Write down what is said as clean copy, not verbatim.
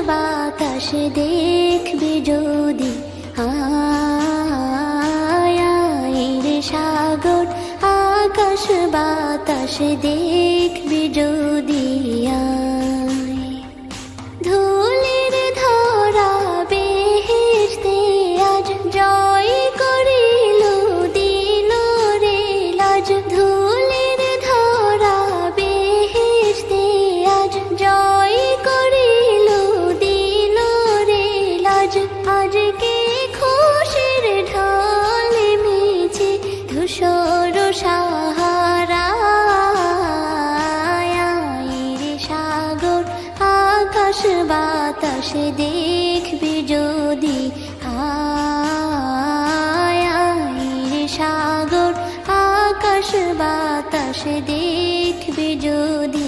বাতাস দেখবি যদি, আয় রে সাগর আকাশ বাতাস দেখবি যদি, আয় ধুলির ধরা বেহেশতে আজ জয় করিল দিল রে লাজ, ধুলির ধরা বেহেশতে আজ জয় করিল দিল রে লাজ। আজকে খুশির ঢল মিছে ধূসর সাহারা, রে সাগর আকাশ বাতাস দেখবি যদি, আয় রে সাগর আকাশ বাতাস দেখবি যদি।